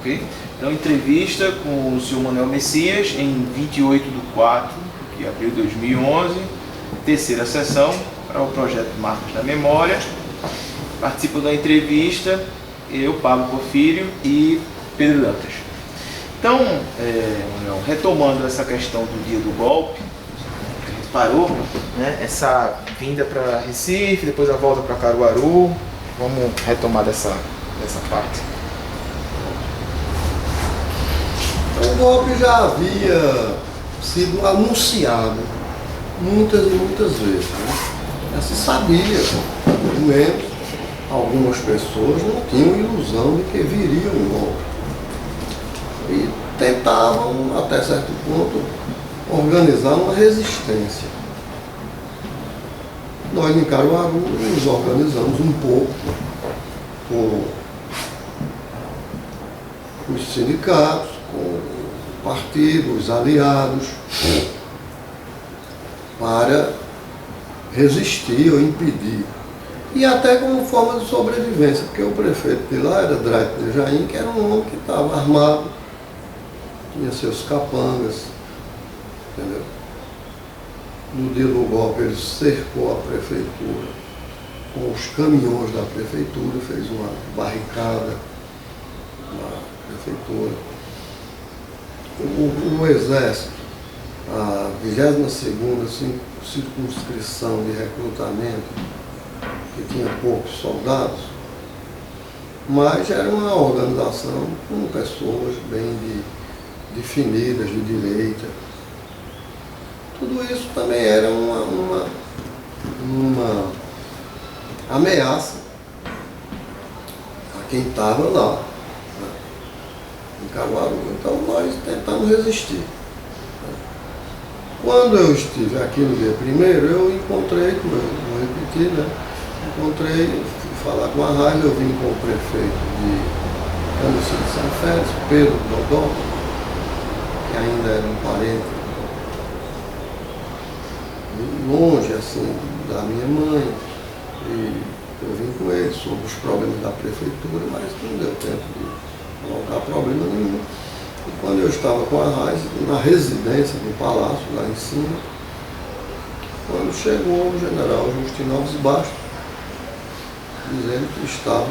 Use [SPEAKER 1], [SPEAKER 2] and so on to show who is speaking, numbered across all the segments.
[SPEAKER 1] ok? Então, entrevista com o senhor Manuel Messias em 28/4/2011, terceira sessão para o projeto Marcas da Memória. Participam da entrevista eu, Pablo Porfírio e Pedro Dantas. Então, Manuel, retomando essa questão do dia do golpe, que a gente parou, né, essa vinda para Recife, depois a volta para Caruaru, vamos retomar dessa parte.
[SPEAKER 2] O golpe já havia sido anunciado muitas e muitas vezes, né? Já se sabia, pelo menos algumas pessoas não tinham ilusão de que viria um golpe. E tentavam, até certo ponto, organizar uma resistência. Nós em Caruaru nos organizamos um pouco com os sindicatos, com o partido, os aliados, para resistir ou impedir. E até como forma de sobrevivência, porque o prefeito de lá era Draito de Jaim, que era um homem que estava armado, tinha seus capangas, entendeu? No dia do golpe ele cercou a prefeitura com os caminhões da prefeitura, fez uma barricada na prefeitura. O Exército, a 22ª circunscrição de recrutamento, que tinha poucos soldados, mas era uma organização com pessoas bem definidas, de direita. Tudo isso também era uma ameaça a quem estava lá, né, em Caruaru. Então nós tentamos resistir. Quando eu estive aqui no dia 1º, eu encontrei, como eu vou repetir, né? Fui falar com a Raiz, eu vim com o prefeito de Cândido de São Félix, Pedro Dodó, que ainda era um parente longe, assim, da minha mãe, e eu vim com ele sobre os problemas da prefeitura, mas não deu tempo de colocar problema nenhum. E quando eu estava com a Raiz, na residência do palácio, lá em cima, quando chegou o general Justino Alves Bastos, dizendo que estava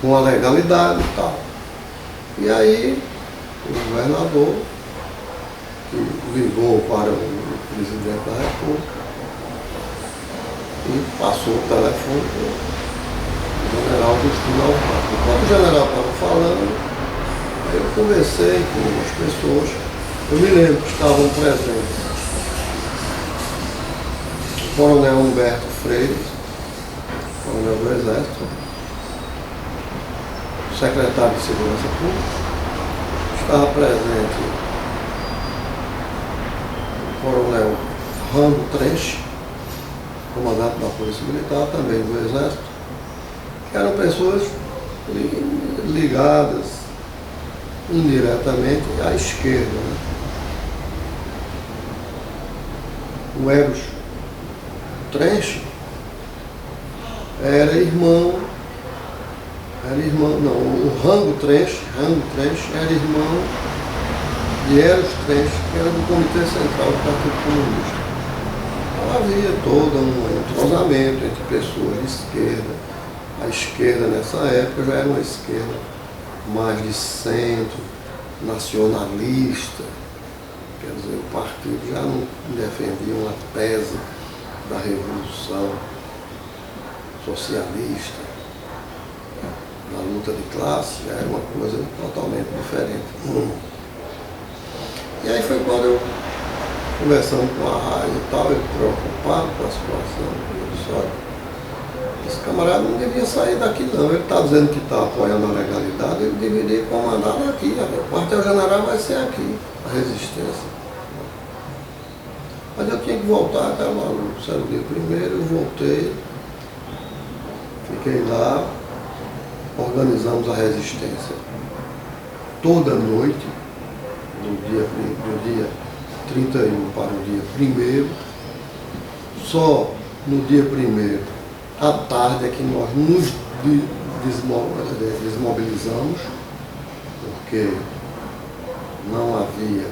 [SPEAKER 2] com a legalidade e tal. E aí o governador, que ligou para o presidente da República e passou o telefone para o general Justino Alves Bastos. Enquanto o general estava falando, eu conversei com as pessoas, eu me lembro que estavam presentes o coronel Humberto Freire, coronel do Exército, o secretário de Segurança Pública, estava presente o coronel Rambo Trench, comandante da Polícia Militar, também do Exército, que eram pessoas ligadas indiretamente à esquerda, né? O Eros Trench o Rango Trench era irmão de Eros Trench, que era do Comitê Central do Partido Comunista. Então havia todo um entrosamento entre pessoas de esquerda. A esquerda nessa época já era uma esquerda mais de centro, nacionalista, quer dizer, o partido já não defendia uma tese da revolução socialista, da luta de classe, já era uma coisa totalmente diferente. E aí foi quando eu, conversando com a Raiz e tal, ele preocupado com a situação, eu disse, olha, esse camarada não devia sair daqui não, ele está dizendo que está apoiando a legalidade, ele deveria comandar daqui, o quartel-general vai ser aqui, a resistência. Mas eu tinha que voltar até Caruaru, era o dia 1º, eu voltei, fiquei lá, organizamos a resistência toda noite, do dia 31 para o dia 1º, só no dia 1º, à tarde é que nós nos desmobilizamos, porque não havia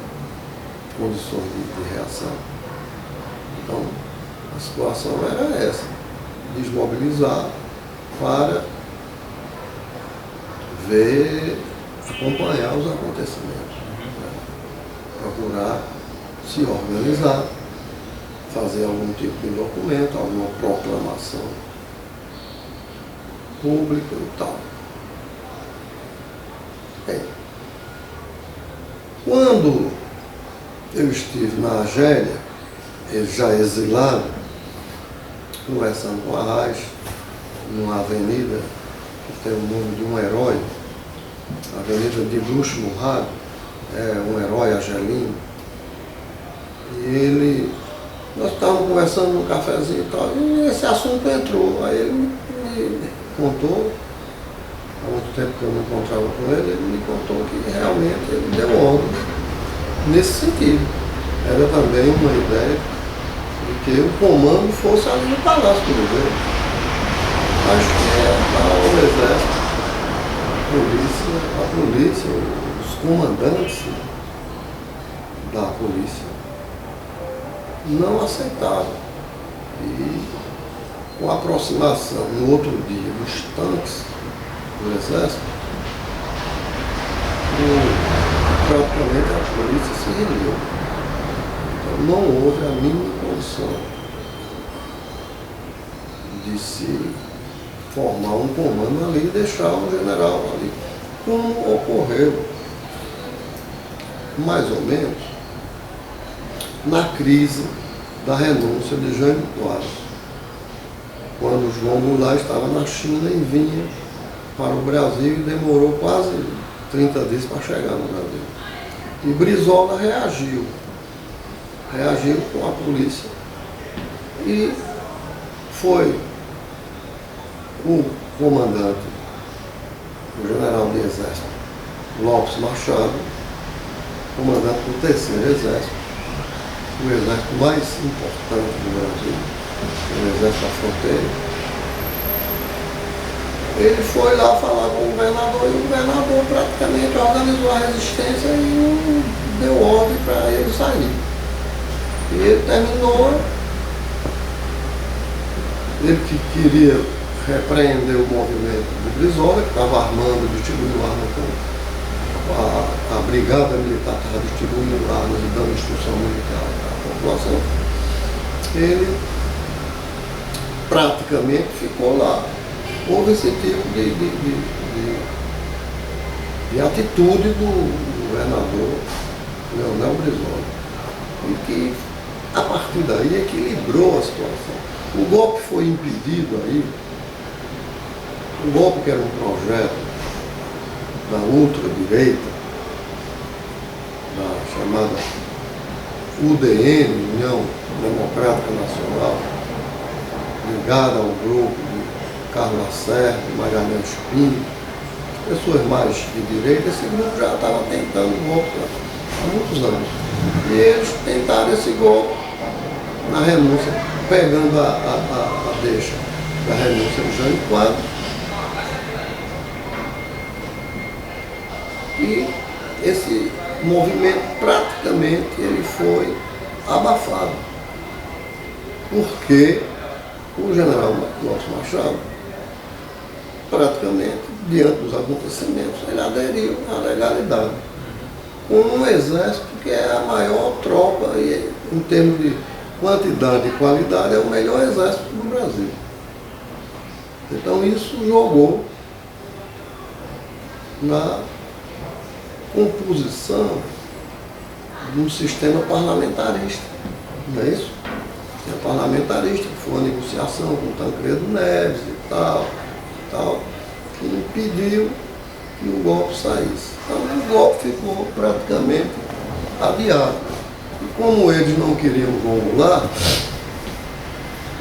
[SPEAKER 2] condições de reação. Então, a situação era essa, desmobilizar para ver, acompanhar os acontecimentos, né? Procurar se organizar, fazer algum tipo de documento, alguma proclamação pública e tal. Bem, quando eu estive na Argélia, já exilado, conversando com a Arraes, numa avenida que tem o nome de um herói, a Avenida de Luxo Murrado, é um herói argelino, e nós estávamos conversando num cafezinho e tal, e esse assunto entrou, aí ele me contou, há muito tempo que eu não encontrava com ele me contou que realmente ele deu ordem nesse sentido. Era também uma ideia de que o comando fosse ali no Palácio do Governo. Acho que o Exército, a polícia, os comandantes da polícia não aceitavam. E com a aproximação no outro dia dos tanques do Exército, praticamente a polícia se rendeu. Então não houve a mínima condição de se formar um comando ali e deixar um general ali, como ocorreu mais ou menos na crise da renúncia de Jânio Quadros, quando João Goulart estava na China e vinha para o Brasil e demorou quase 30 dias para chegar no Brasil. E Brizola reagiu com a polícia e foi o comandante, o general de exército Lopes Machado, comandante do 3º Exército, o exército mais importante do Brasil, o Exército da Fronteira. Ele foi lá falar com o governador e o governador praticamente organizou a resistência e deu ordem para ele sair. E ele terminou, ele que queria repreender o movimento do Brizola, que estava armando, distribuindo armas com a brigada militar, estava distribuindo armas e dando instrução militar à população. Ele praticamente ficou lá. Houve esse tipo de atitude do governador Leonel Brizola, e que a partir daí equilibrou a situação. O golpe foi impedido aí, o golpe que era um projeto da ultradireita, da chamada UDN, União Democrática Nacional, ligada ao grupo de Carlos Lacerda, Magalhães Pinto, pessoas mais de direita. Esse grupo já estava tentando o golpe há muitos anos. E eles tentaram esse golpe na renúncia, pegando a deixa da renúncia de Jânio Quadros. E esse movimento praticamente ele foi abafado, porque o general Lopes Machado, praticamente, diante dos acontecimentos, ele aderiu à legalidade, com um exército que é a maior tropa e, em termos de quantidade e qualidade, é o melhor exército do Brasil. Então isso jogou na composição de um sistema parlamentarista, não é isso? Sistema parlamentarista, que foi uma negociação com o Tancredo Neves e tal, que impediu que o golpe saísse. Então o golpe ficou praticamente adiado. E como eles não queriam João Goulart,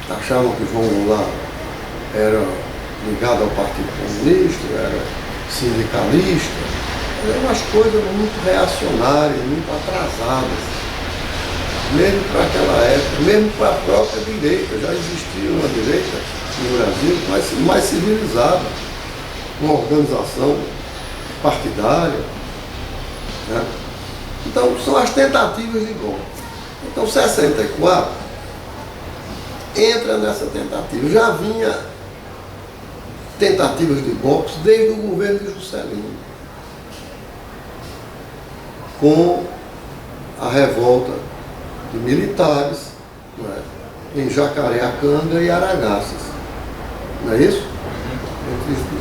[SPEAKER 2] achavam que João Goulart era ligado ao Partido Comunista, era sindicalista, eram umas coisas muito reacionárias, muito atrasadas, mesmo para aquela época, mesmo para a própria direita. Já existia uma direita no Brasil mais civilizada, uma organização partidária. Né? Então, são as tentativas de golpe. Então, 64 entra nessa tentativa. Já vinha tentativas de golpes desde o governo de Juscelino, com a revolta de militares, né, em Jacareacanga e Aragaças. Não é isso?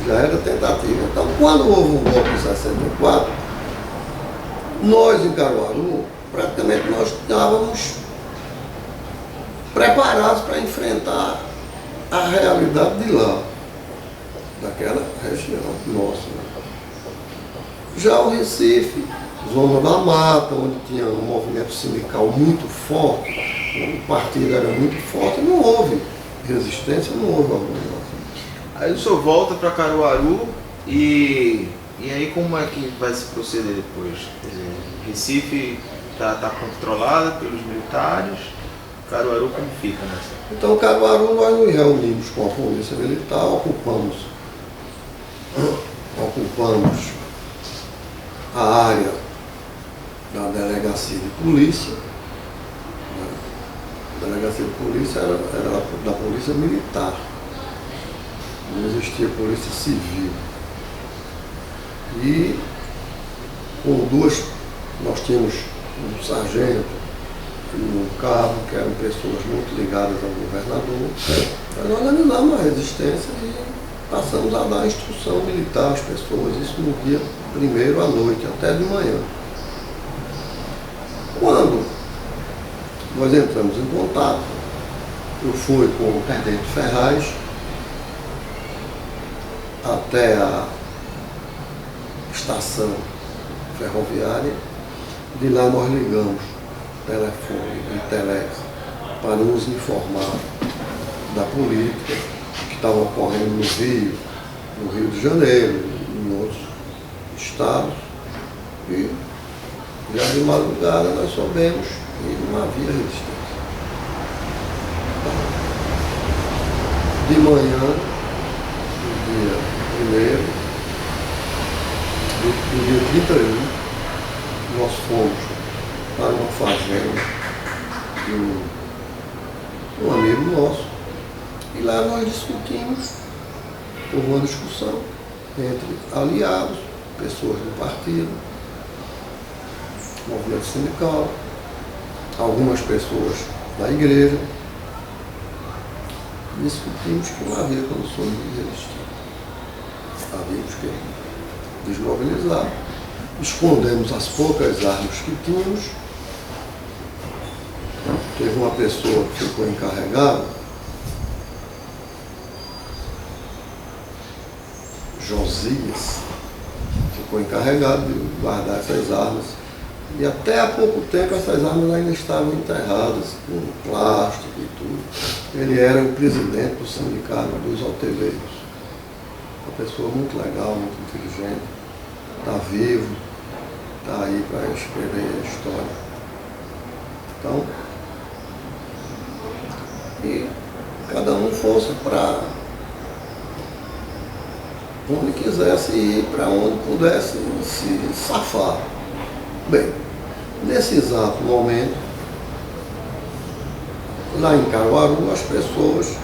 [SPEAKER 2] Já era tentativa. Então, quando houve um golpe em 64, nós em Caruaru, praticamente nós estávamos preparados para enfrentar a realidade de lá, daquela região nossa. Né? Já o Recife, Zona da Mata, onde tinha um movimento sindical muito forte, o partido era muito forte, não houve resistência, não houve organização.
[SPEAKER 1] Aí o senhor volta para Caruaru e aí como é que vai se proceder depois? Quer dizer, Recife está controlada pelos militares, Caruaru como fica nessa?
[SPEAKER 2] Então, Caruaru nós nos reunimos com a polícia militar, ocupamos a área da delegacia de polícia. A delegacia de polícia era da polícia militar. Não existia polícia civil. E nós tínhamos um sargento e um cabo, que eram pessoas muito ligadas ao governador. Nós organizamos a resistência e passamos a dar instrução militar às pessoas, isso no dia 1º à noite, até de manhã. Quando nós entramos em contato, eu fui com o Tenente Ferraz até a estação ferroviária. De lá nós ligamos telefone e telex para nos informar da política que estava ocorrendo no Rio de Janeiro, em outros estados. E já de madrugada nós soubemos que não havia resistência. De manhã, no dia 1º, no dia 31, nós fomos para uma fazenda de um amigo nosso, e lá nós discutimos, houve uma discussão entre aliados, pessoas do partido, movimento sindical, algumas pessoas da igreja. Discutimos que não havia condições de resistir. Havíamos que desmobilizar. Escondemos as poucas armas que tínhamos. Teve uma pessoa que ficou encarregada, Josias, ficou encarregado de guardar essas armas. E até há pouco tempo essas armas ainda estavam enterradas, com plástico e tudo. Ele era o presidente do sindicato dos hoteleiros. Uma pessoa muito legal, muito inteligente. Está vivo, está aí para escrever a história. Então, e cada um fosse para onde quisesse ir, para onde pudesse se safar. Bem, nesse exato momento, lá em Caruaru, as pessoas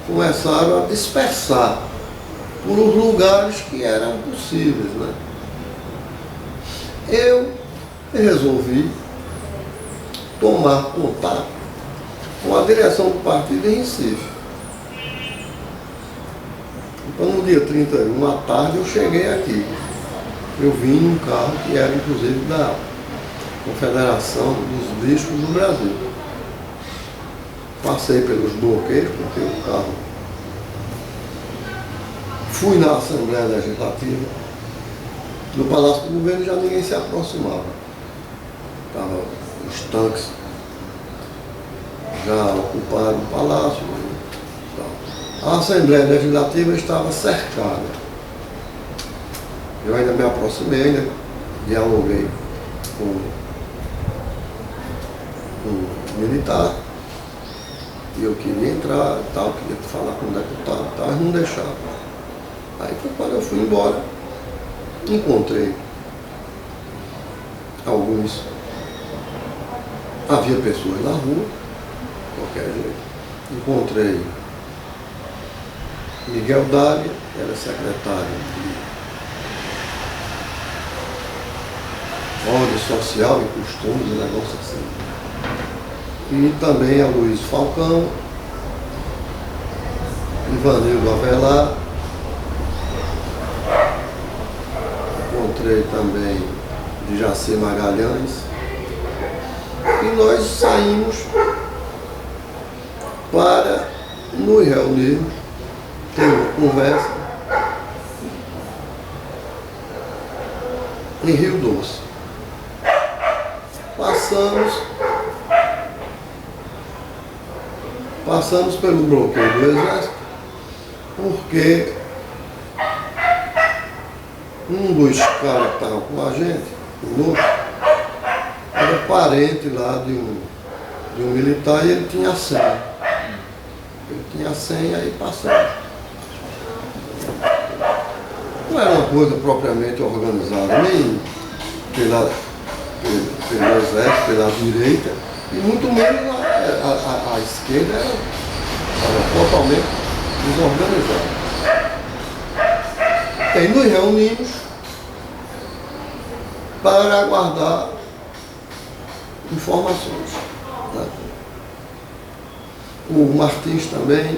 [SPEAKER 2] começaram a dispersar por os lugares que eram possíveis, né? Eu resolvi tomar contato com a direção do partido em Recife. Então, no dia 31 à tarde, eu cheguei aqui. Eu vim num carro que era, inclusive, da Confederação dos Bispos do Brasil. Passei pelos bloqueios, porque o carro... Fui na Assembleia Legislativa. No Palácio do Governo já ninguém se aproximava. Estavam os tanques já ocuparam o Palácio. A Assembleia Legislativa estava cercada. Eu ainda me aproximei, ainda dialoguei com um militar, e eu queria entrar e tal, queria falar com o deputado e tal, mas não deixava. Aí foi quando eu fui embora, encontrei alguns. Havia pessoas na rua, de qualquer jeito. Encontrei Miguel Dália, que era secretário de ordem social e costumes, um negócio assim. E também a Luiz Falcão, Ivanildo Avelar. Encontrei também de Jaci Magalhães. E nós saímos para nos reunirmos, ter uma conversa em Rio Doce. Passamos pelo bloqueio do Exército, porque um dos caras que estavam com a gente, conosco, era parente lá de um militar e ele tinha a senha. Ele tinha a senha e passamos. Não era uma coisa propriamente organizada, nem pelo Exército, pela direita, e muito menos a esquerda era totalmente desorganizada. E aí nos reunimos para aguardar informações. Né? O Martins também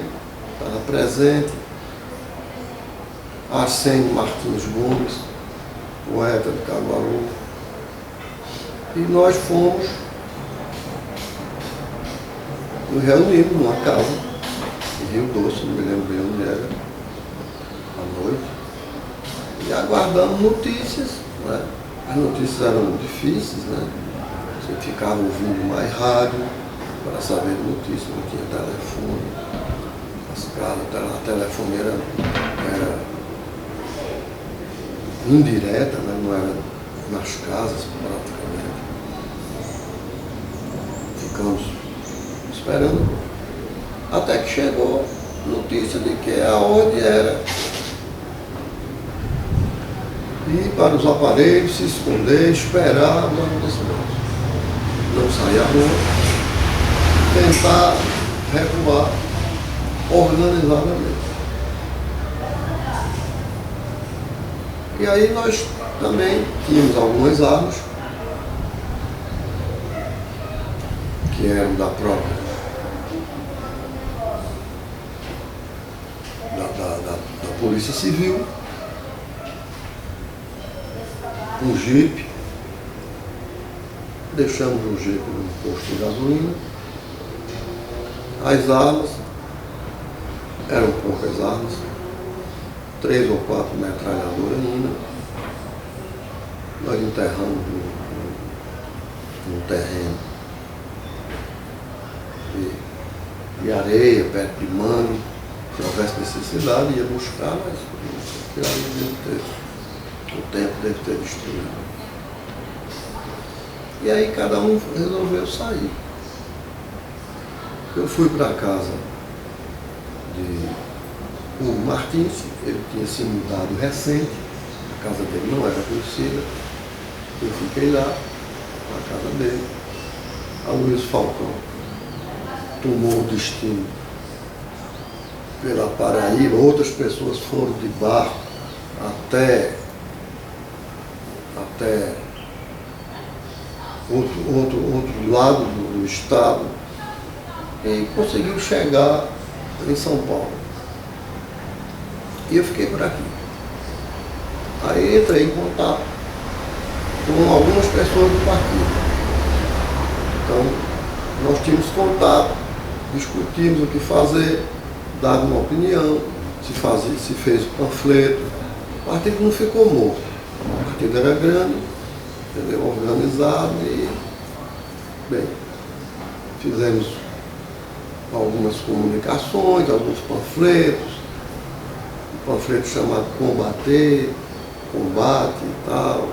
[SPEAKER 2] estava presente, Arsênio Martins Gomes, poeta de Caruaru. E nós fomos, nos reunimos numa casa em Rio Doce, não me lembro bem onde era, à noite, e aguardamos notícias. Né? As notícias eram difíceis, né? Você ficava ouvindo mais rádio para saber notícias, não tinha telefone. As casas, a telefoneira era indireta, né? Não era nas casas praticamente. Ficamos esperando, até que chegou notícia de que a ordem era ir para os aparelhos, se esconder, esperar os acontecimentos. Não sair à rua, tentar recuar organizadamente. E aí nós também tínhamos algumas armas que eram da própria da Polícia Civil, um jipe, deixamos o jipe no posto de gasolina. As armas, eram poucas armas, 3 ou 4 metralhadoras ainda. Nós enterramos no terreno de areia, perto de mangue. Se houvesse necessidade, ia buscar, mas aquilo ali deve ter, o tempo deve ter destruído. E aí cada um resolveu sair. Eu fui para a casa de Hugo Martins, ele tinha se mudado recente, a casa dele não era conhecida. Eu fiquei lá, na casa dele. A Luiz Falcão tomou o destino pela Paraíba, outras pessoas foram de barco até outro lado do estado e conseguiu chegar em São Paulo. E eu fiquei por aqui. Aí entrei em contato com algumas pessoas do partido. Então, nós tínhamos contato, discutimos o que fazer, dava uma opinião, se fez o panfleto. O partido não ficou morto. O partido era grande, entendeu? Organizado e, bem, fizemos algumas comunicações, alguns panfletos, um panfleto chamado Combater, Combate e tal,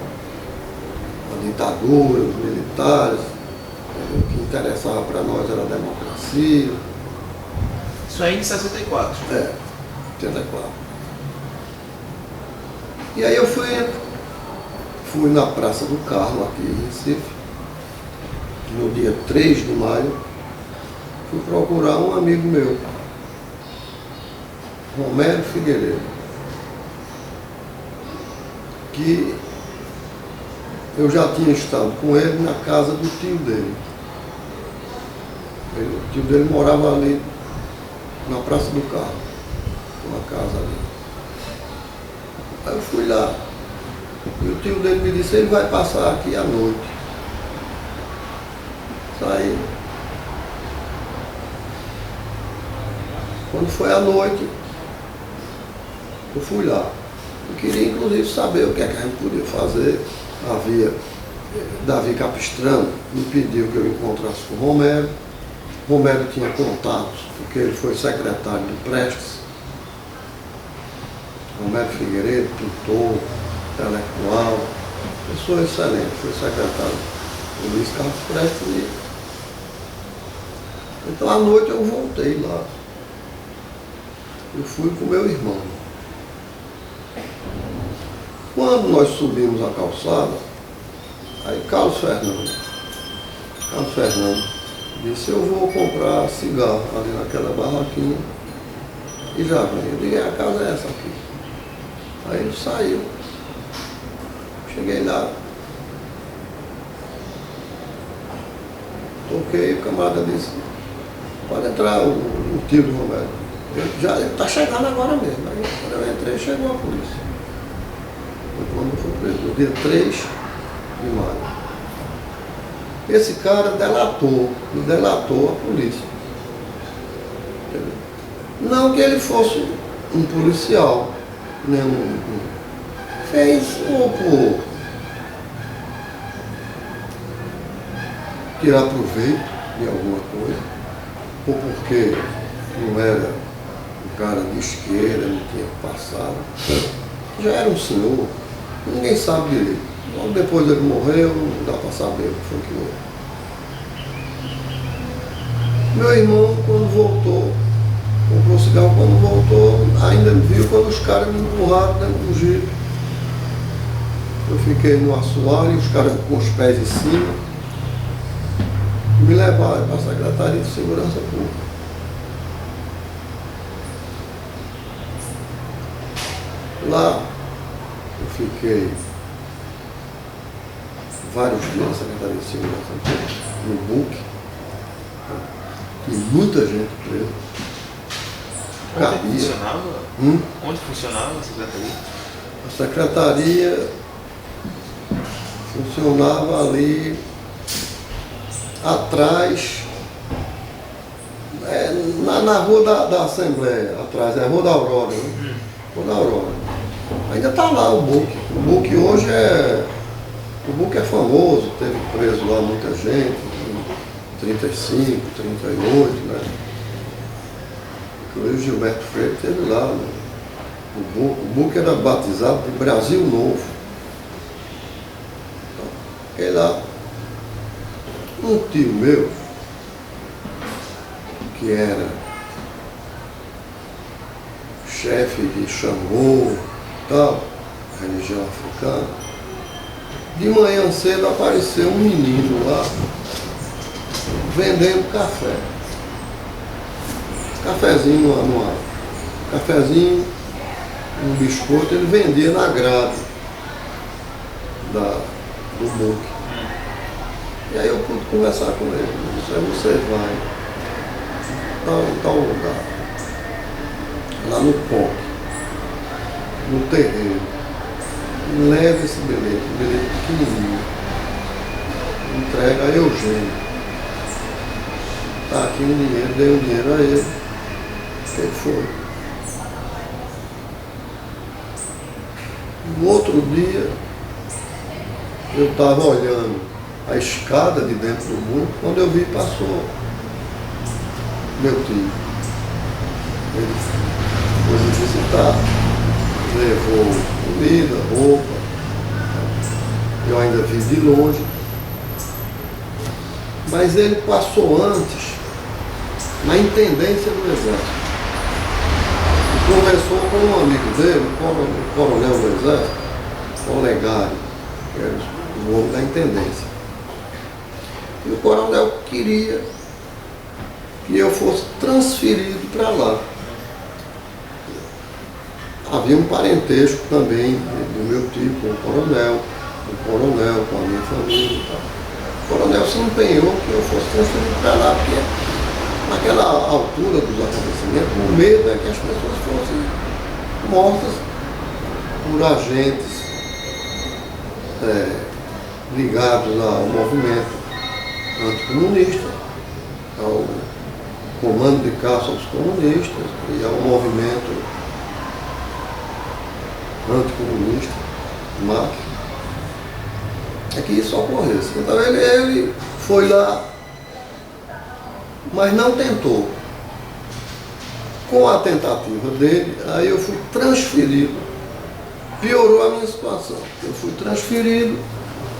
[SPEAKER 2] a ditadura, os militares, o que interessava para nós era a democracia.
[SPEAKER 1] Isso aí em 64?
[SPEAKER 2] É, 84. E aí eu fui na Praça do Carmo, aqui em Recife, no dia 3 de maio, fui procurar um amigo meu, Romero Figueiredo, que eu já tinha estado com ele na casa do tio dele. O tio dele morava ali na Praça do Carmo, uma casa ali. Aí eu fui lá, e o tio dele me disse, ele vai passar aqui à noite. Saí. Quando foi à noite, eu fui lá. Eu queria inclusive saber o que é que a gente podia fazer. Havia Davi Capistrano, me pediu que eu encontrasse com o Romero. Romero tinha contatos, porque ele foi secretário do Prestes. Romero Figueiredo, pintor, intelectual, pessoa excelente, foi secretário do Luiz Carlos Prestes. Então à noite eu voltei lá. Eu fui com meu irmão. Quando nós subimos a calçada, aí Carlos Fernando disse, eu vou comprar cigarro ali naquela barraquinha e já vem. Eu digo, a casa é essa aqui. Aí ele saiu. Cheguei lá. Toquei, o camarada disse, pode entrar o tio do Romero. Ele está chegando agora mesmo. Aí quando eu entrei, chegou a polícia. Quando eu fui preso, no dia 3 de maio. Esse cara me delatou a polícia. Entendeu? Não que ele fosse um policial, fez por tirar proveito de alguma coisa, ou porque não era um cara de esquerda, não tinha passado. Já era um senhor, ninguém sabe direito. Logo depois ele morreu, não dá para saber o que foi que houve. Meu irmão, quando voltou, comprou cigarro, quando voltou, ainda me viu quando os caras me empurraram dentro do jipe. Eu fiquei no assoalho, os caras com os pés em cima, me levaram para a Secretaria de Segurança Pública. Lá eu fiquei vários dias na Secretaria de Segurança Pública, no BUC, e muita gente presa.
[SPEAKER 1] Onde funcionava? Onde funcionava a secretaria?
[SPEAKER 2] A secretaria funcionava ali atrás, na rua da Assembleia, atrás, é a Rua da Aurora, né? Rua da Aurora. Ainda está lá o BUC. O BUC hoje o BUC é famoso, teve preso lá muita gente, 35, 38, né? Inclusive o Gilberto Freire esteve lá, né? O BUC era batizado de Brasil Novo. Então, fiquei lá. Um tio meu, que era chefe de Xangô, tal, religião africana, de manhã cedo apareceu um menino lá vendendo café. Cafezinho anual. Cafezinho, um biscoito, ele vendia na grade do BUC. E aí eu pude conversar com ele. Ele disse, aí você vai em tal lugar, lá no POC, no terreiro, leva esse bilhete, um bilhete pequenininho, entrega a Eugênio. Tá aqui o dinheiro, dei o dinheiro a ele. Ele foi. No outro dia, eu estava olhando a escada de dentro do BUC, quando eu vi, passou meu tio. Ele foi me visitar, levou comida, roupa. Eu ainda vi de longe. Mas ele passou antes na intendência do Exército. conversou com um amigo dele, o coronel do Exército, o Olegário, que era o homem da intendência. E o coronel queria que eu fosse transferido para lá. Havia um parentesco também do meu tio com o coronel, com a minha família e tal. O coronel se empenhou que eu fosse transferido para lá, porque naquela altura dos acontecimentos, o medo é que as pessoas fossem mortas por agentes ligados ao movimento anticomunista, ao comando de caça aos comunistas e ao movimento anticomunista, mas é que isso ocorresse. Então ele foi lá, mas não tentou. Com a tentativa dele, aí eu fui transferido, piorou a minha situação. Eu fui transferido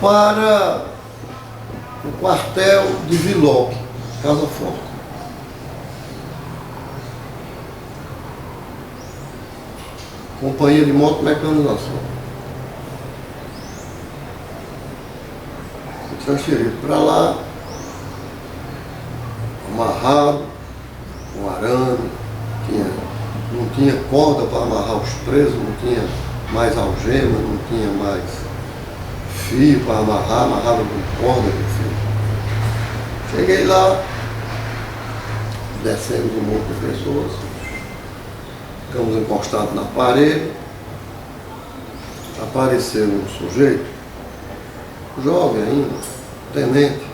[SPEAKER 2] para o quartel de Vilop, Casa Forte. Companhia de motomecanização. Fui transferido para lá, amarrado, com arame, não tinha corda para amarrar os presos, não tinha mais algema, não tinha mais fio para amarrar, amarrava com corda de fio. Cheguei lá, descemos um monte de pessoas, ficamos encostados na parede, apareceu um sujeito, jovem ainda, tenente.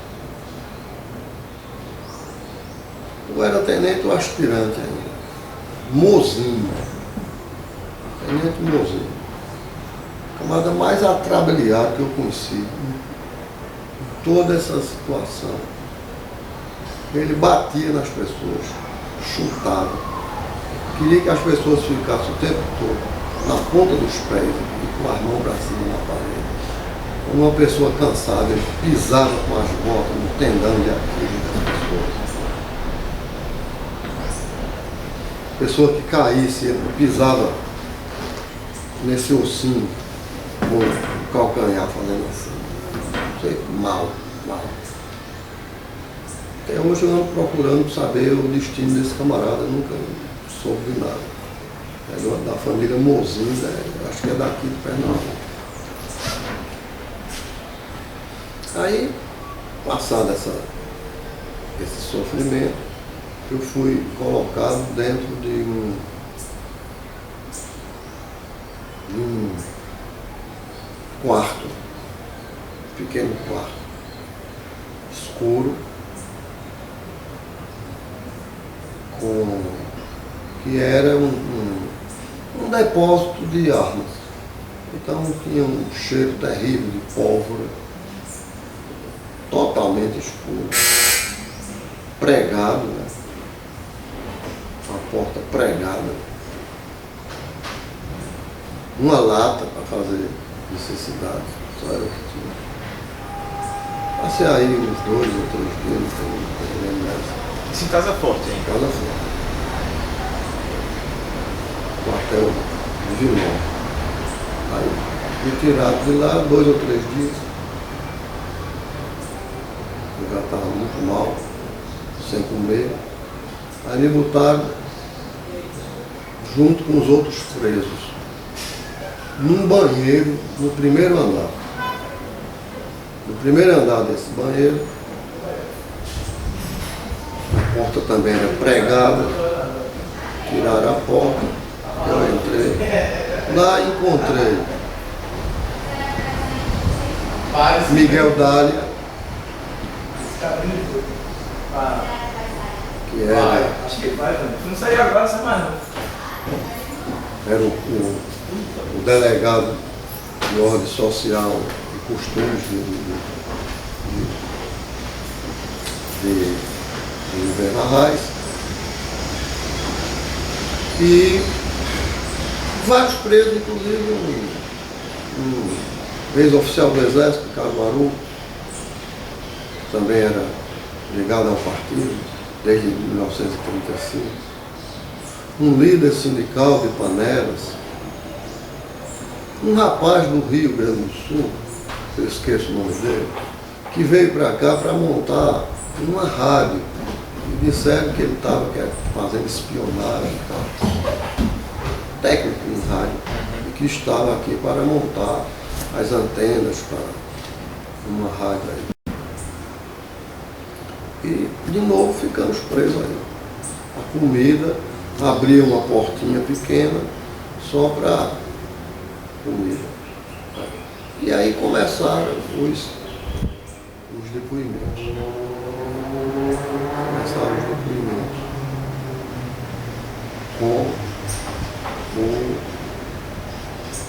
[SPEAKER 2] Eu era tenente ou aspirante ainda. Mozinho. Tenente Mozinho. O camarada mais atrabelhado que eu conheci. Em toda essa situação. Ele batia nas pessoas, chutava. Queria que as pessoas ficassem o tempo todo na ponta dos pés e com as mãos para cima na parede. Quando uma pessoa cansada, ele pisava com as botas no tendão de Aquiles das pessoas. Pessoa que caísse, ele pisava nesse ossinho, com o calcanhar fazendo assim. Não sei, mal. Até hoje eu ando procurando saber o destino desse camarada, eu nunca soube de nada. É da família Mozinho, acho que é daqui de Pernambuco. Aí, passado esse sofrimento, eu fui colocado dentro de um quarto, pequeno quarto, escuro, que era um depósito de armas. Então tinha um cheiro terrível de pólvora, totalmente escuro, pregado, né? A porta pregada, uma lata para fazer necessidades, só era o que tinha. Passei aí uns 2 ou 3 dias, não lembro mais.
[SPEAKER 1] Isso em Casa Forte, hein?
[SPEAKER 2] Casa Forte. Quartel de Vilão. Aí me tiraram de lá 2 ou 3 dias. Eu já estava muito mal, sem comer. Aí me botaram junto com os outros presos num banheiro no primeiro andar. No primeiro andar desse banheiro, a porta também era pregada, tiraram a porta, eu entrei. Lá encontrei Miguel Dália, que era...
[SPEAKER 1] Acho que vai, se não sair agora, sai mais não.
[SPEAKER 2] Era o delegado de ordem social e costumes de Governo Arraes. E vários presos, inclusive um ex-oficial do Exército, Caruaru, também era ligado ao partido desde 1935. um líder sindical de Panelas, um rapaz do Rio Grande do Sul, eu esqueço o nome dele, que veio para cá para montar uma rádio. E disseram que ele estava fazendo espionagem e tal, técnico em rádio, e que estava aqui para montar as antenas para uma rádio aí. E de novo ficamos presos aí. A comida, abria uma portinha pequena só para comida. E aí começaram os depoimentos. Começaram os depoimentos com o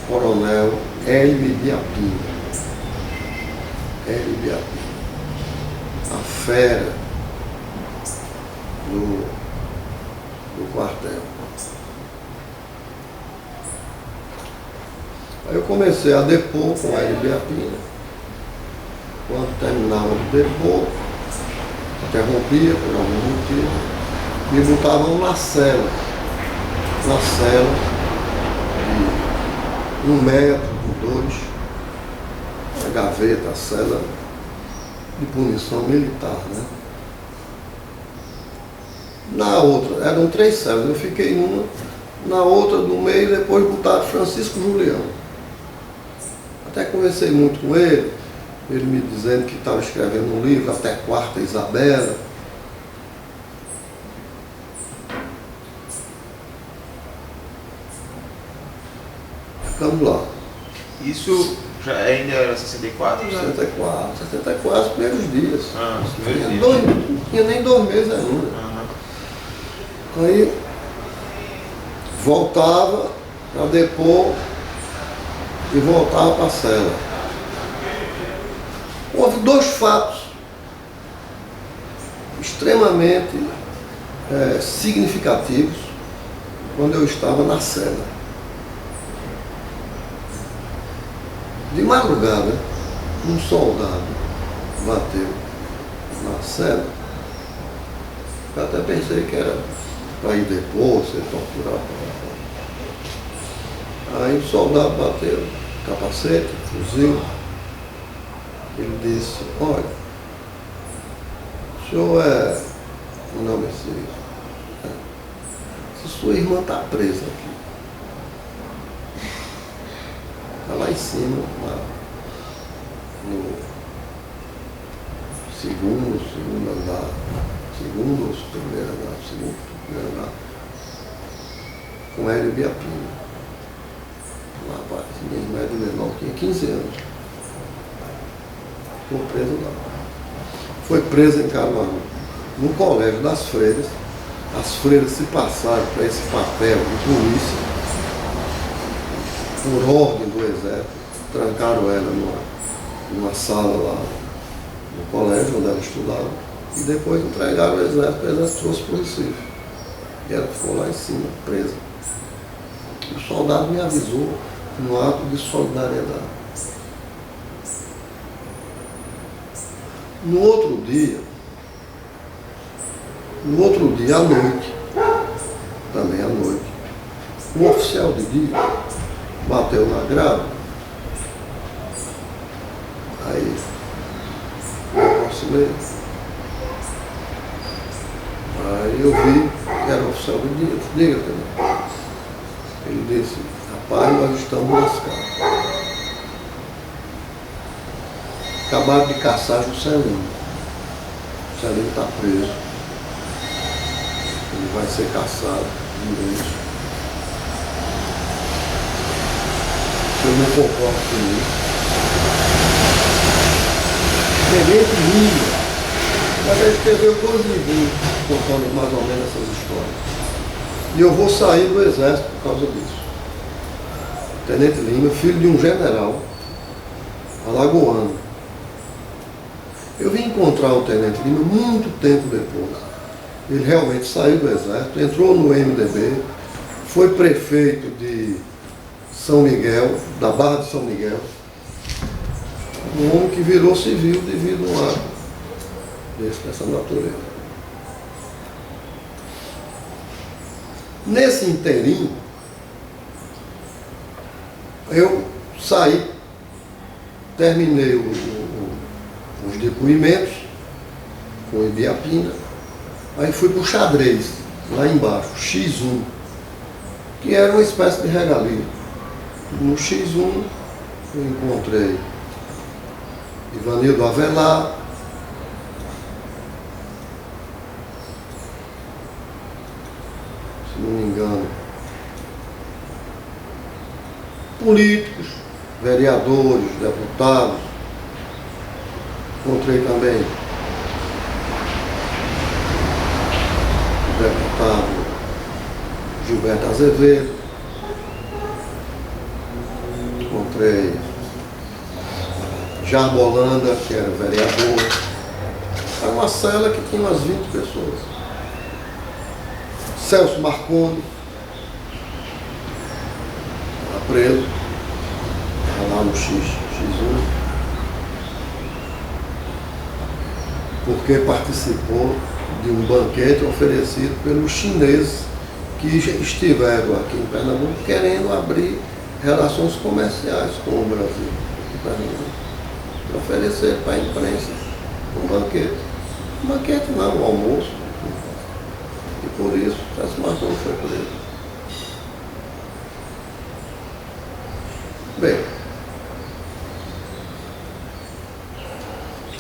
[SPEAKER 2] coronel Hélio Biapina. Hélio Biapina. A fera do quartel. Aí eu comecei a depor com Hélio Biapina. Quando terminava de depor, interrompia por algum motivo, me botavam na cela de 1 metro por 2, a gaveta, a cela de punição militar, né? Na outra, eram 3 celas, eu fiquei numa, na outra do meio, depois botaram Francisco Julião. Até conversei muito com ele me dizendo que estava escrevendo um livro, até Quarta Isabela. Ficamos lá.
[SPEAKER 1] Isso já ainda era 64?
[SPEAKER 2] 64, os primeiros dias.
[SPEAKER 1] Não
[SPEAKER 2] tinha nem 2 meses ainda. Aí voltava para depor e voltava para a cela. Houve 2 fatos extremamente significativos quando eu estava na cela. De madrugada, um soldado bateu na cela. Eu até pensei que era para ir depor, ser torturado. Aí o soldado bateu, capacete, fuzil. Ele disse, olha, o senhor o nome se sua irmã está presa aqui. Está lá em cima, no segundo andar, segundo ou primeiro andar, com Hélio Biapina. Um rapaz, minha irmã é de menor, tinha 15 anos. Ficou preso lá. Foi preso em Caruaru, no colégio das freiras. As freiras se passaram para esse papel de polícia, por ordem do exército, trancaram ela numa sala lá no colégio onde ela estudava e depois entregaram ao exército, o exército trouxe para o Recife. E ela ficou lá em cima, presa. O soldado me avisou no ato de solidariedade. No outro dia à noite, também à noite, um oficial de dia bateu na grade. Aí eu aproximei. Aí eu vi que era o oficial de dia. Diga também. Ele disse, rapaz, nós estamos lascados. Acabaram de caçar Juscelino. Juscelino está preso. Ele vai ser caçado de vez. Eu não concordo com isso. Tenente Lima. Mas ele escreveu 2 livros contando mais ou menos essas histórias. E eu vou sair do exército por causa disso. Tenente Lima, filho de um general alagoano. Eu vim encontrar o Tenente Lima muito tempo depois. Ele realmente saiu do exército, entrou no MDB, foi prefeito de São Miguel, da Barra de São Miguel. Um homem que virou civil devido a um ato dessa natureza. Nesse inteirinho, eu saí, terminei os depoimentos com o Ibiapina, aí fui para o xadrez, lá embaixo, X1, que era uma espécie de regalia. No X1 eu encontrei Ivanildo Avelar, se não me engano, políticos, vereadores, deputados. Encontrei também o deputado Gilberto Azevedo, encontrei Jarbo Holanda, que era vereador. Era uma cela que tinha umas 20 pessoas. Celso Marconi, estava preso, estava lá no X1, porque participou de um banquete oferecido pelos chineses que estiveram aqui em Pernambuco querendo abrir relações comerciais com o Brasil. E oferecer para a imprensa um banquete. Um banquete não, um almoço. E por isso, Celso Marconi foi preso. Bem,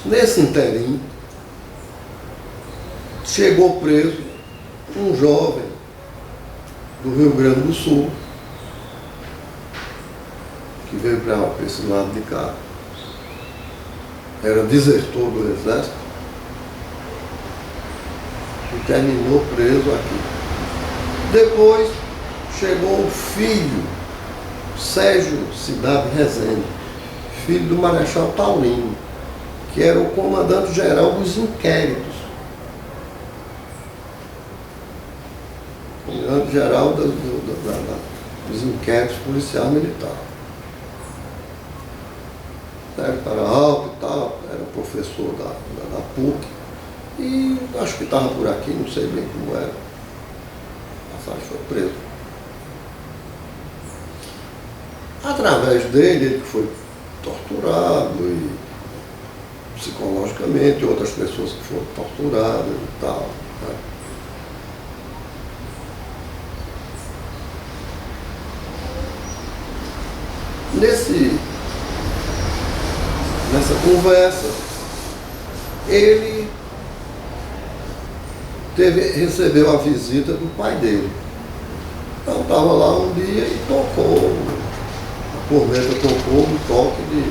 [SPEAKER 2] nesse inteirinho, chegou preso um jovem do Rio Grande do Sul, que veio para esse lado de cá, era desertor do Exército, e terminou preso aqui. Depois chegou o filho, Sérgio Cidade Rezende, filho do Marechal Taurino, que era o comandante-geral dos inquéritos. Comandante-geral dos inquéritos policiais militares. Era alto e tal, era professor da PUC, e acho que estava por aqui, não sei bem como era. Passagem foi preso. Através dele, ele foi torturado e psicologicamente, outras pessoas que foram torturadas e tal. Né? Nessa conversa, ele recebeu a visita do pai dele. Então estava lá um dia e tocou, a corneta tocou no toque de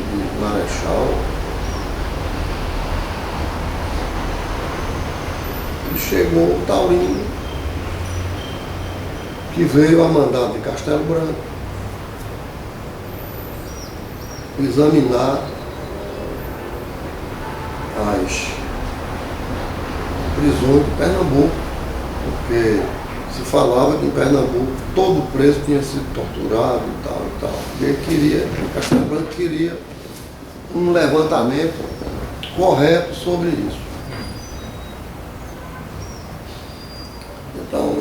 [SPEAKER 2] Marechal. E chegou o Taurino, que veio a mandado de Castelo Branco examinar as prisões de Pernambuco, porque se falava que em Pernambuco todo preso tinha sido torturado e tal e tal. E ele queria, o Castelo Branco queria um levantamento correto sobre isso. Então,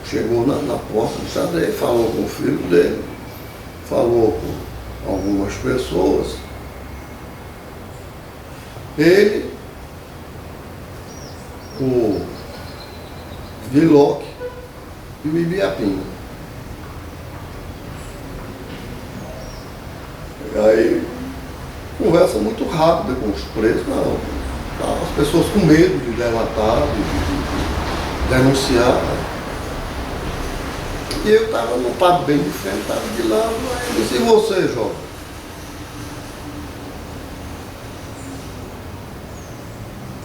[SPEAKER 2] chegou na porta do xadrez, falou com o filho dele, falou com algumas pessoas. Ele, o Viloc e o Ibiapina. Aí, conversa muito rápida com os presos, não. As pessoas com medo de delatar, de denunciar. Né? E eu estava no papo bem de frente, estava de lado, aí ele disse, e você, jovem?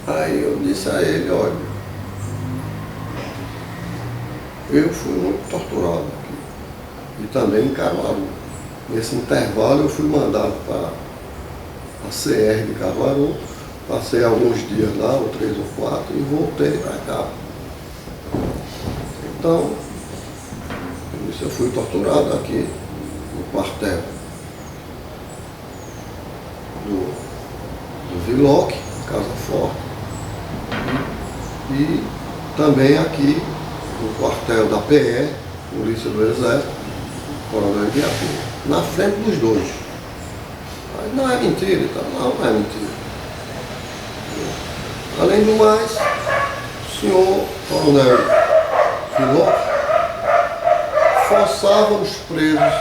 [SPEAKER 2] Aí eu disse a ele, olha, eu fui muito torturado aqui, e também em Caruaru. Nesse intervalo eu fui mandado para a CR de Caruaru, passei alguns dias lá, ou 3 ou 4, e voltei para cá. Então, eu fui torturado aqui no quartel do Viloc, Casa Forte, e também aqui no quartel da PE, Polícia do Exército, Coronel Ibiapina, na frente dos dois. Mas não é mentira e tal, não é mentira. Além do mais, o senhor Coronel Filó forçava os presos,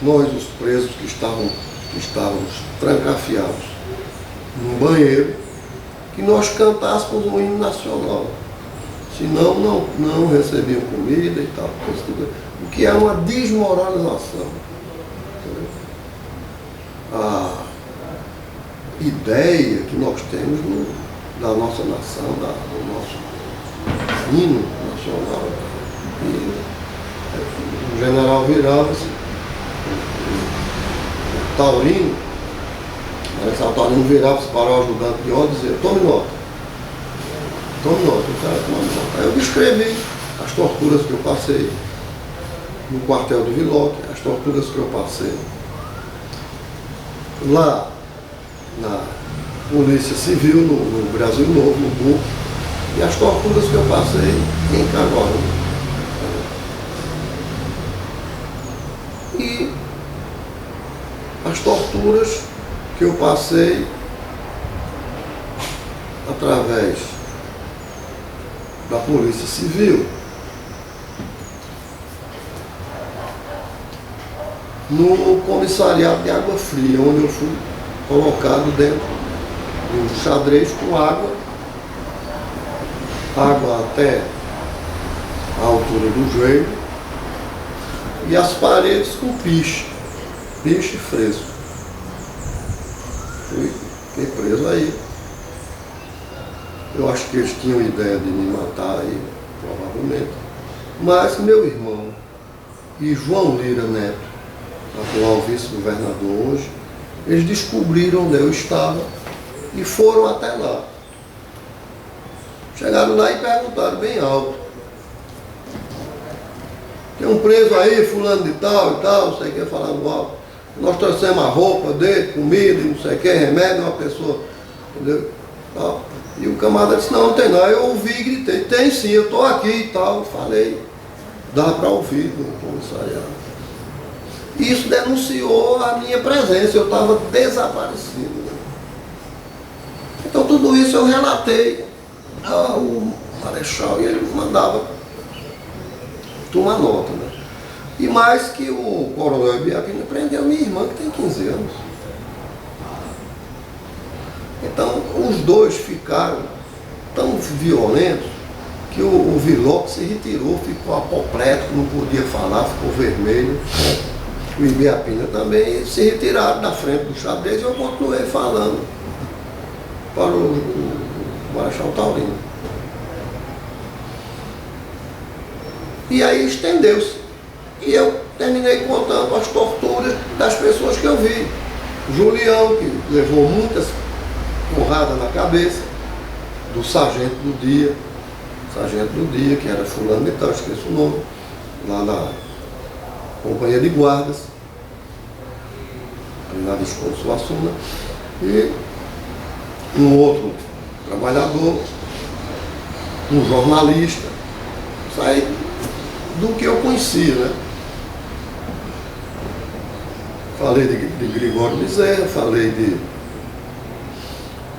[SPEAKER 2] nós os presos que estávamos trancafiados no banheiro, que nós cantássemos um hino nacional. Senão não recebiam comida e tal. O que é uma desmoralização. A ideia que nós temos da nossa nação, do nosso hino nacional. E o general virava-se, o Taurino, o Taurino virava-se para o ajudante de ordem e dizia: tome nota. Tome nota, o cara toma nota. Aí eu descrevi as torturas que eu passei no quartel do Viloc, as torturas que eu passei lá na Polícia Civil, no Brasil Novo, no BUC, e as torturas que eu passei em Caruaru. E as torturas que eu passei através da Polícia Civil no comissariado de Água Fria, onde eu fui colocado dentro de um xadrez com água até a altura do joelho, e as paredes com piche fresco. Fiquei preso aí. Eu acho que eles tinham ideia de me matar aí, provavelmente. Mas meu irmão e João Lira Neto, atual vice-governador hoje, eles descobriram onde eu estava e foram até lá. Chegaram lá e perguntaram bem alto: tem um preso aí, fulano de tal e tal, não sei o que, falando alto. Nós trouxemos a roupa dele, comida e não sei o que, remédio, uma pessoa, entendeu? Tal. E o camarada disse: não tem não. Eu ouvi e gritei: tem sim, eu estou aqui e tal. Falei, dá para ouvir no comissariado. Isso denunciou a minha presença, eu estava desaparecido. Então tudo isso eu relatei ao Marechal e ele mandava tomar nota, né? E mais que o Coronel Ibiapina prendeu minha irmã, que tem 15 anos. Então os dois ficaram tão violentos que o Viloc se retirou, ficou apoplético, não podia falar, ficou vermelho. O Ibiapina também se retiraram da frente do xadrez e eu continuei falando para o Marechal Taurino. E aí estendeu-se. E eu terminei contando as torturas das pessoas que eu vi. Julião, que levou muitas porradas na cabeça, do sargento do dia, que era fulano de tal, esqueço o nome, lá na companhia de guardas, ali na Visconde Suassuna, e um outro trabalhador, um jornalista, saí do que eu conhecia, né? Falei de Gregório Bezerra, falei de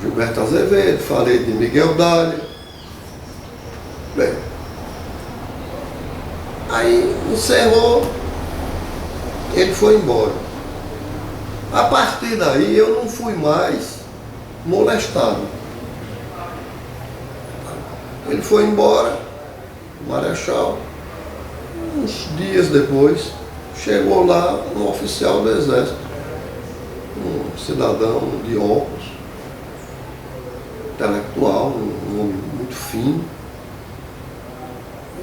[SPEAKER 2] Gilberto Azevedo, falei de Miguel Dália. Bem, aí encerrou, ele foi embora. A partir daí eu não fui mais molestado. Ele foi embora, o Marechal. Uns dias depois, chegou lá um oficial do Exército, um cidadão de óculos, intelectual, um homem muito fino.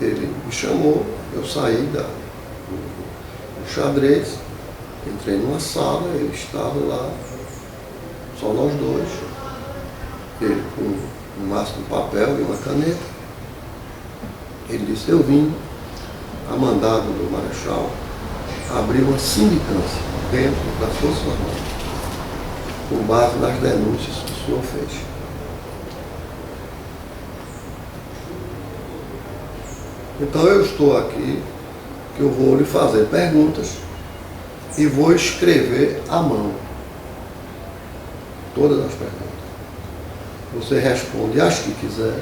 [SPEAKER 2] Ele me chamou, eu saí do xadrez, entrei numa sala, ele estava lá, só nós dois, ele com um maço de papel e uma caneta. Ele disse: eu vim a mandado do Marechal abrir uma sindicância dentro das Forças Armadas, com base nas denúncias que o senhor fez. Então eu estou aqui, que eu vou lhe fazer perguntas e vou escrever à mão todas as perguntas. Você responde as que quiser,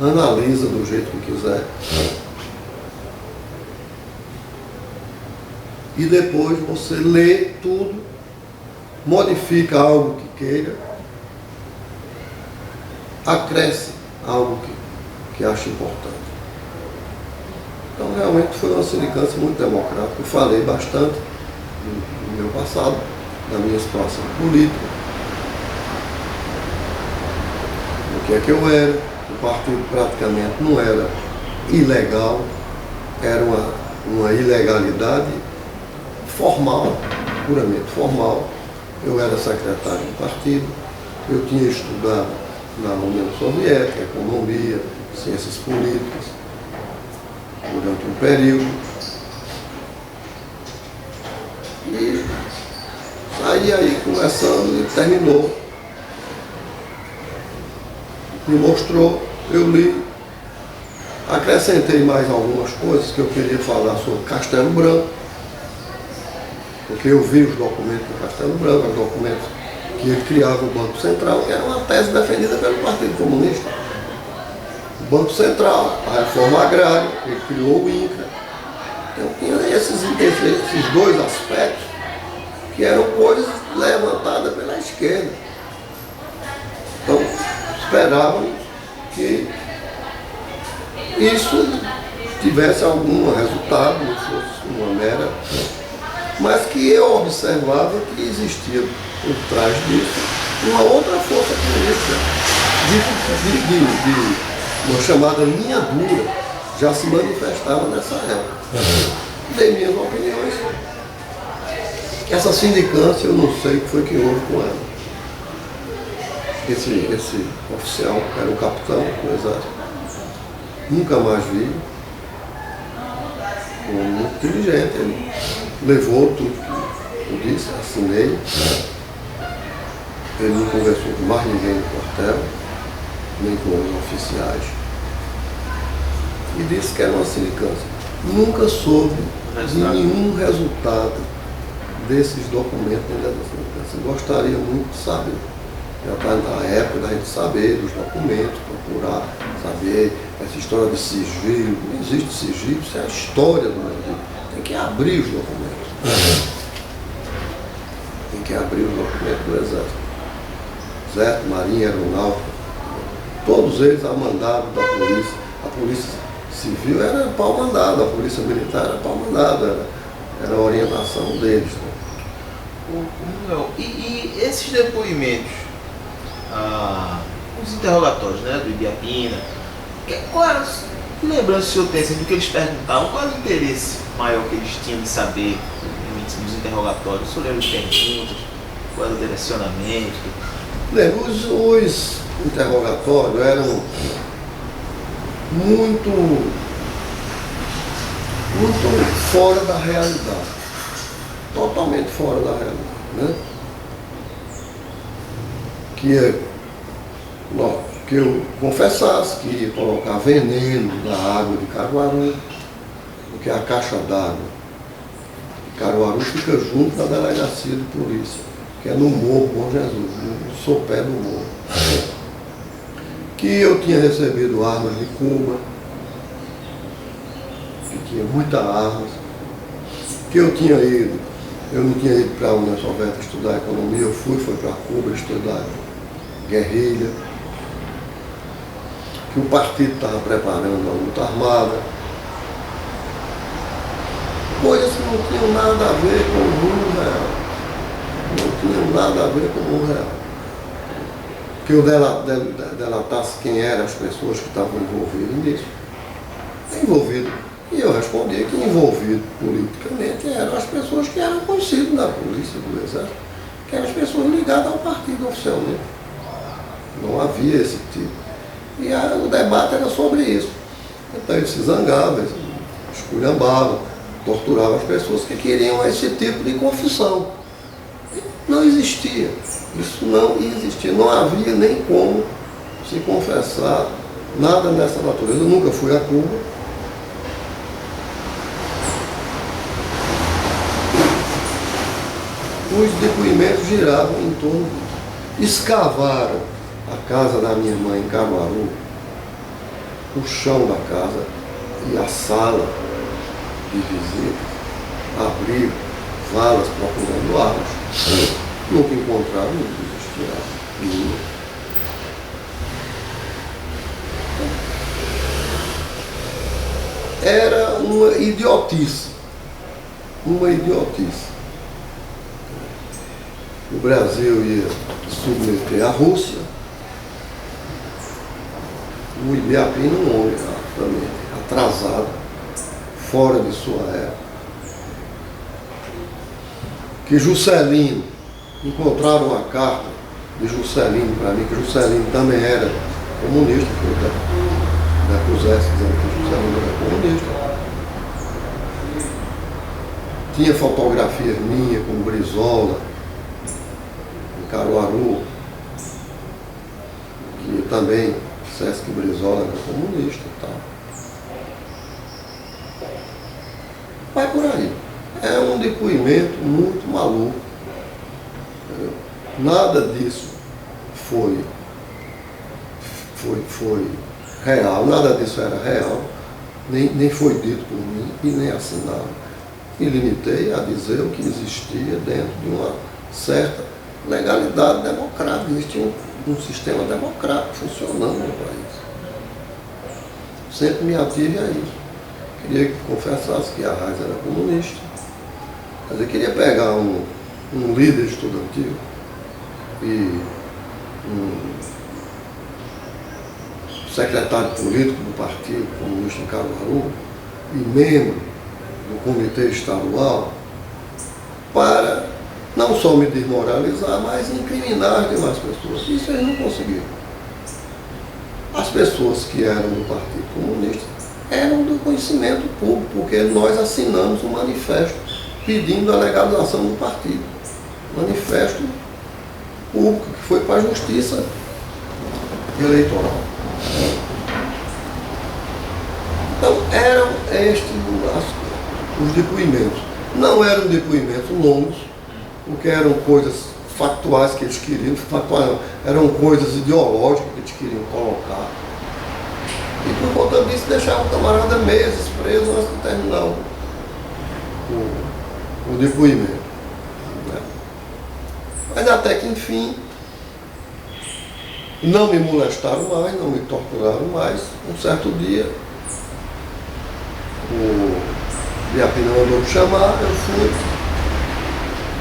[SPEAKER 2] analisa do jeito que quiser. E depois você lê tudo, modifica algo que queira, acresce algo que acha importante. Então realmente foi uma sindicância muito democrática. Eu falei bastante do meu passado, da minha situação política, do que é que eu era. O partido praticamente não era ilegal, era uma ilegalidade formal, puramente formal. Eu era secretário do partido, eu tinha estudado na União Soviética, economia, ciências políticas, durante um período. E saí aí conversando e terminou. Me mostrou, eu li, acrescentei mais algumas coisas que eu queria falar sobre Castelo Branco, porque eu vi os documentos do Castelo Branco, os documentos que ele criava o Banco Central, que era uma tese defendida pelo Partido Comunista. O Banco Central, a reforma agrária, ele criou o INCRA. Então tinha esses dois aspectos que eram coisas levantadas pela esquerda. Então esperavam que isso tivesse algum resultado, não fosse uma mera, mas que eu observava que existia por trás disso uma outra força política, de uma chamada linha dura, já se manifestava nessa época. Dei minhas opiniões. Essa sindicância, eu não sei o que foi que houve com ela. Esse oficial, que era o capitão do exército, nunca mais vi. Muito inteligente, ele levou tudo que eu disse, assinei. Ele não conversou com mais ninguém no quartel, nem com os oficiais. E disse que era uma sindicância. Nunca soube de nenhum resultado desses documentos dentro da sindicância. Gostaria muito de saber. Já está na época da gente saber dos documentos, procurar saber essa história de sigilo. Não existe sigilo, isso é a história do Brasil. Tem que abrir os documentos. Tem que abrir os documentos do Exército. Exército, Marinha, Aeronáutica, todos eles a mandado da polícia. A polícia civil era pau mandado, a polícia militar era pau mandado, era a orientação deles. Né?
[SPEAKER 1] E esses depoimentos, os interrogatórios, né, do Ibiapina, que lembrança o senhor tem assim, do que eles perguntavam? Qual era o interesse maior que eles tinham de saber nos interrogatórios? O senhor lembra de perguntas? Qual era o direcionamento?
[SPEAKER 2] Lembro, os interrogatórios eram muito fora da realidade. Totalmente fora da realidade. Né? Que eu confessasse que ia colocar veneno da água de Caruaru, porque a caixa d'água de Caruaru fica junto da delegacia de polícia, que é no Morro Bom Jesus, no sopé do morro. Que eu tinha recebido armas de Cuba, que tinha muitas armas, que eu não tinha ido para a União Soviética estudar economia, eu fui para Cuba estudar guerrilha, que o partido estava preparando a luta armada, coisas que não tinham nada a ver com o mundo real. Não tinham nada a ver com o mundo real. Que eu delatasse quem eram as pessoas que estavam envolvidas nisso. Envolvido. E eu respondi que envolvido politicamente eram as pessoas que eram conhecidas da polícia, do exército, que eram as pessoas ligadas ao partido oficialmente. Não havia esse tipo. E o debate era sobre isso. Então eles se zangavam, eles esculhambavam, torturavam as pessoas que queriam esse tipo de confissão. Não existia. Isso não existia. Não havia nem como se confessar nada nessa natureza. Eu nunca fui a Cuba, os depoimentos giravam em torno disso. Escavaram a casa da minha mãe em Caruaru, o chão da casa e a sala de visita, abriram valas procurando armas. Nunca encontraram, não existia nenhuma. Era uma idiotice. Uma idiotice. O Brasil ia submeter a Rússia. O Ibiapina, um homem também atrasado, fora de sua época. Que Juscelino, encontraram uma carta de Juscelino para mim, que Juscelino também era comunista, que eu pusesse dizendo que Juscelino era comunista. Tinha fotografias minhas com Brizola, em Caruaru, que também dissesse que Brizola era comunista e tal. Vai por aí. É um depoimento muito maluco. Entendeu? Nada disso foi real, nada disso era real, nem foi dito por mim e nem assinado. E limitei a dizer o que existia dentro de uma certa legalidade democrática. Existia um sistema democrático funcionando no país. Sempre me ative a isso. Queria que confessasse que a Arraes era comunista. Mas eu queria pegar um líder estudantil e um secretário político do Partido Comunista em Caruaru e membro do Comitê Estadual para não só me desmoralizar, mas incriminar as demais pessoas. Isso eles não conseguiram. As pessoas que eram do Partido Comunista eram do conhecimento público, porque nós assinamos um manifesto pedindo a legalização do partido. Manifesto público que foi para a Justiça Eleitoral. Então, eram estes os depoimentos. Não eram depoimentos longos, porque eram coisas factuais que eles queriam, eram coisas ideológicas que eles queriam colocar. E por conta disso deixavam o camarada meses preso antes de terminar o depoimento. Né? Mas até que enfim não me molestaram mais, não me torturaram mais. Um certo dia o Ibiapina mandou me chamar, eu fui.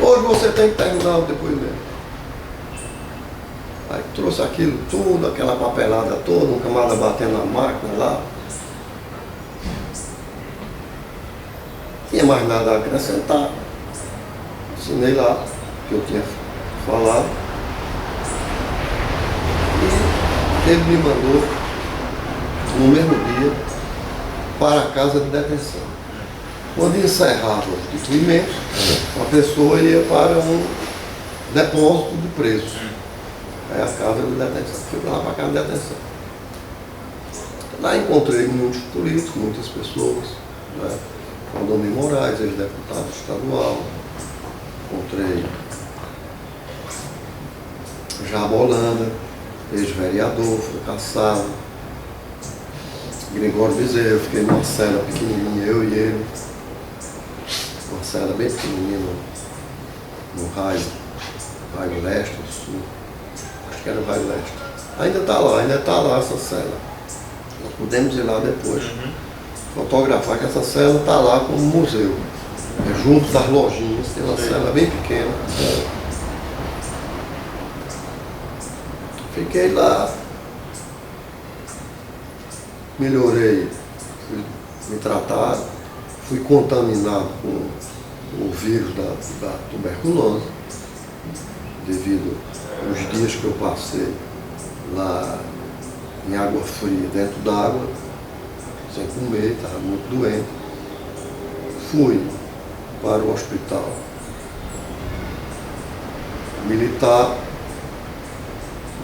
[SPEAKER 2] Hoje você tem que terminar o depoimento. Aí trouxe aquilo tudo, aquela papelada toda, um camarada batendo na máquina lá. Tinha mais nada a acrescentar. Assinei lá o que eu tinha falado. E ele me mandou, no mesmo dia, para a casa de detenção. Quando encerrava os depoimentos, a pessoa ia para um depósito de presos. Aí a casa de detenção. Fui lá para a casa de detenção. Lá encontrei muitos políticos, muitas pessoas, né? Valdomiro Moraes, ex-deputado estadual. Encontrei Jabo Holanda, ex-vereador, foi caçado. Gregório Bezerra, eu fiquei numa cela pequenininha, eu e ele. Uma cela bem pequenininha no raio leste, ou sul. Acho que era o raio leste. Ainda está lá essa cela. Nós podemos ir lá depois. Fotografar que essa cela está lá como museu. É junto das lojinhas, tem uma cela bem pequena. Fiquei lá, melhorei, fui me tratar, fui contaminado com o vírus da tuberculose, devido aos dias que eu passei lá em água fria, dentro d'água, sem comer, estava muito doente. Fui para o hospital militar,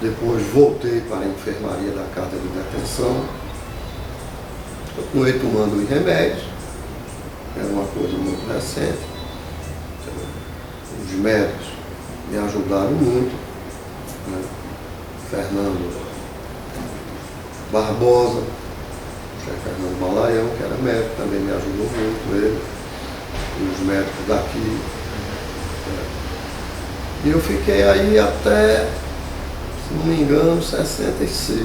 [SPEAKER 2] depois voltei para a enfermaria da casa de detenção, continuei tomando os remédios, era uma coisa muito recente, os médicos me ajudaram muito, né? Fernando Barbosa, que é Fernando Balaião, que era médico, também me ajudou muito, ele e os médicos daqui. Né? E eu fiquei aí até, se não me engano, 66.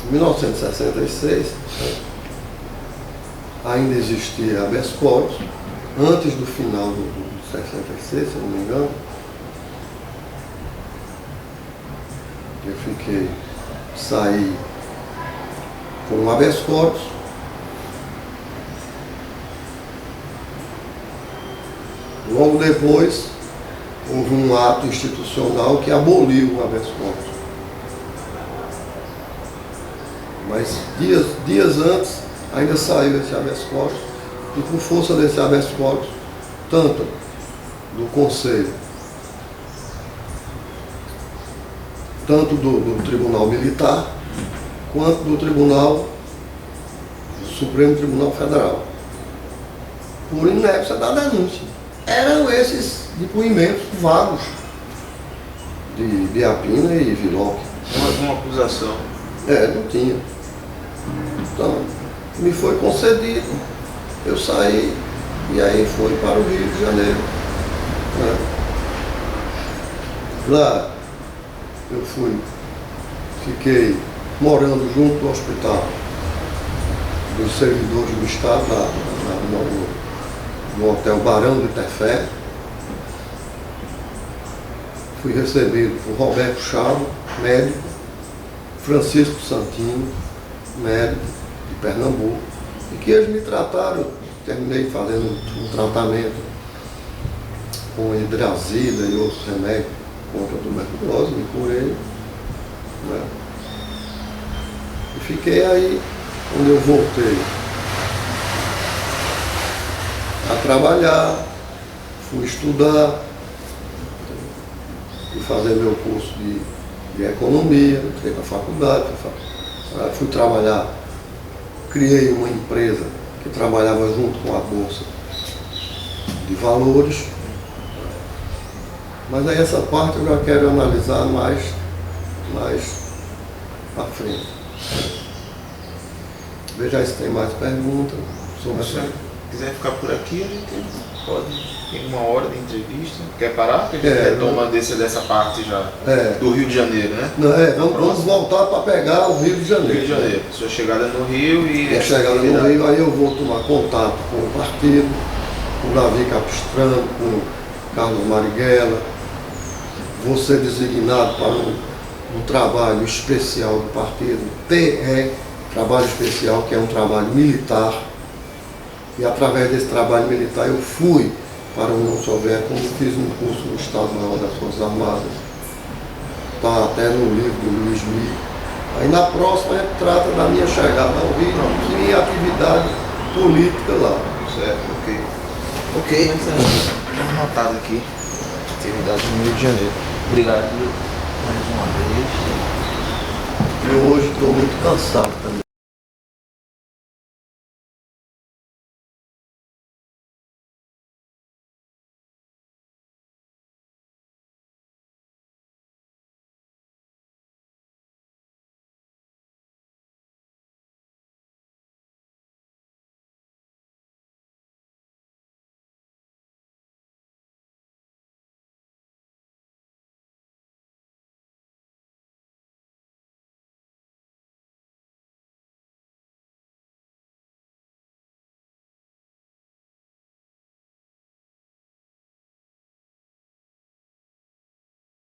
[SPEAKER 2] Em 1966, né? Ainda existia habeas corpus, antes do final do 66, se não me engano. Eu saí com um habeas corpus. Logo depois, houve um ato institucional que aboliu o habeas corpus. Mas dias antes, ainda saiu esse habeas corpus, e por força desse habeas corpus, tanto do Conselho, tanto do Tribunal Militar, quanto do Supremo Tribunal Federal, por inépcia da denúncia. Eram esses depoimentos vagos de Biapina e Viloc.
[SPEAKER 1] Alguma acusação?
[SPEAKER 2] Não tinha. Então, me foi concedido, eu saí e aí fui para o Rio de Janeiro. Né? Lá eu fiquei morando junto do hospital dos servidores do Estado, no Hotel Barão do Tefé. Fui recebido por Roberto Chavo, médico, Francisco Santini, médico de Pernambuco, e que eles me trataram. Terminei fazendo um tratamento com hidrazina e outros remédios contra a tuberculose, me curei. Né? E fiquei aí, quando eu voltei a trabalhar, fui estudar, fui fazer meu curso de economia, entrei para a faculdade, fui trabalhar, criei uma empresa que trabalhava junto com a Bolsa de Valores. Mas aí essa parte eu já quero analisar mais à frente. Veja se tem mais perguntas sobre
[SPEAKER 1] Se quiser ficar por aqui, a gente pode. Tem 1 hora de entrevista. Quer parar? Que a gente retoma dessa parte já. Do Rio de Janeiro, né?
[SPEAKER 2] Não, vamos voltar para pegar o Rio de Janeiro.
[SPEAKER 1] Rio de Janeiro. Sua chegada no Rio e.
[SPEAKER 2] A chegada no Rio, aí eu vou tomar contato com o partido, com o Davi Capistrano, com o Carlos Marighella. Vou ser designado para um trabalho especial do partido, TE, trabalho especial, que é um trabalho militar. E através desse trabalho militar eu fui para a União Soviética, quando fiz um curso no Estado-Maior das Forças Armadas. Está até no livro do Luiz Miller. Aí na próxima a gente trata da minha chegada ao Rio e minha atividade política lá.
[SPEAKER 1] Certo, ok. Vamos anotar aqui. Atividade no Rio de Janeiro. Obrigado mais uma vez.
[SPEAKER 2] E hoje estou muito cansado também.